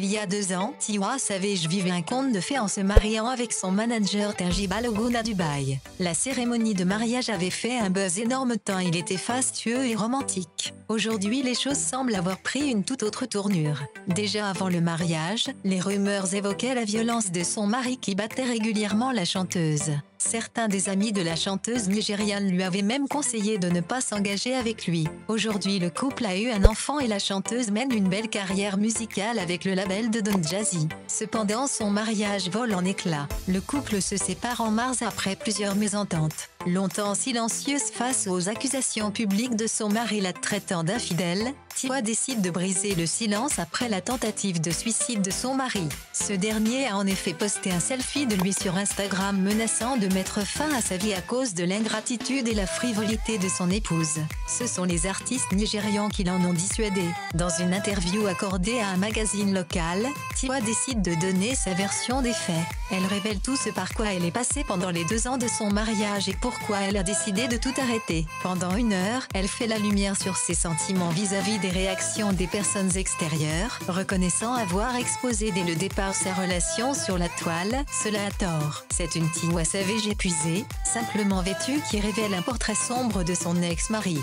Il y a 2 ans, Tiwa Savage vivait un conte de fées en se mariant avec son manager Tenji Balogun à Dubaï. La cérémonie de mariage avait fait un buzz énorme tant il était fastueux et romantique. Aujourd'hui, les choses semblent avoir pris une toute autre tournure. Déjà avant le mariage, les rumeurs évoquaient la violence de son mari qui battait régulièrement la chanteuse. Certains des amis de la chanteuse nigériane lui avaient même conseillé de ne pas s'engager avec lui. Aujourd'hui, le couple a eu un enfant et la chanteuse mène une belle carrière musicale avec le label de Don Jazzy. Cependant, son mariage vole en éclats. Le couple se sépare en mars après plusieurs mésententes. Longtemps silencieuse face aux accusations publiques de son mari la traitant d'infidèle, Tiwa décide de briser le silence après la tentative de suicide de son mari. Ce dernier a en effet posté un selfie de lui sur Instagram menaçant de mettre fin à sa vie à cause de l'ingratitude et la frivolité de son épouse. Ce sont les artistes nigérians qui l'en ont dissuadé. Dans une interview accordée à un magazine local, Tiwa décide de donner sa version des faits. Elle révèle tout ce par quoi elle est passée pendant les 2 ans de son mariage et pourquoi elle a décidé de tout arrêter. Pendant 1 heure, elle fait la lumière sur ses sentiments vis-à-vis des réactions des personnes extérieures, reconnaissant avoir exposé dès le départ sa relation sur la toile, cela a tort. C'est une Tiwa Savage épuisée, simplement vêtue qui révèle un portrait sombre de son ex-mari.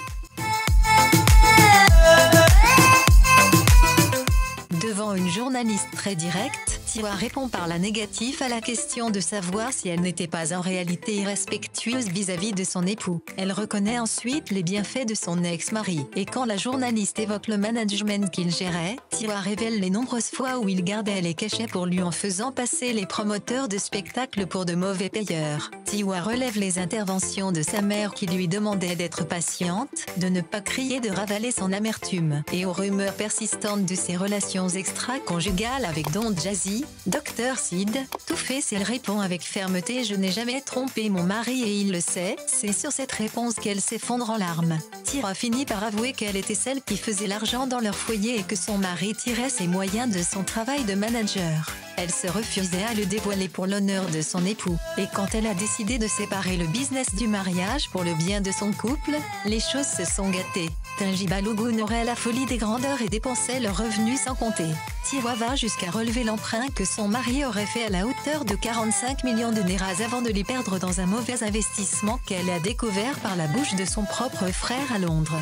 Devant une journaliste très directe, Tiwa répond par la négative à la question de savoir si elle n'était pas en réalité irrespectueuse vis-à-vis de son époux. Elle reconnaît ensuite les bienfaits de son ex-mari. Et quand la journaliste évoque le management qu'il gérait, Tiwa révèle les nombreuses fois où il gardait les cachets pour lui en faisant passer les promoteurs de spectacles pour de mauvais payeurs. Tiwa relève les interventions de sa mère qui lui demandait d'être patiente, de ne pas crier, de ravaler son amertume. Et aux rumeurs persistantes de ses relations extra-conjugales avec Don Jazzy, Dr Sid, Two-Face, elle répond avec fermeté: je n'ai jamais trompé mon mari et il le sait. C'est sur cette réponse qu'elle s'effondre en larmes. Tiwa finit par avouer qu'elle était celle qui faisait l'argent dans leur foyer et que son mari tirait ses moyens de son travail de manager. Elle se refusait à le dévoiler pour l'honneur de son époux. Et quand elle a décidé de séparer le business du mariage pour le bien de son couple, les choses se sont gâtées. Tenji Balogun aurait la folie des grandeurs et dépensait leurs revenus sans compter. Tiwa va jusqu'à relever l'emprunt que son mari aurait fait à la hauteur de 45 millions de nairas avant de les perdre dans un mauvais investissement qu'elle a découvert par la bouche de son propre frère à Londres.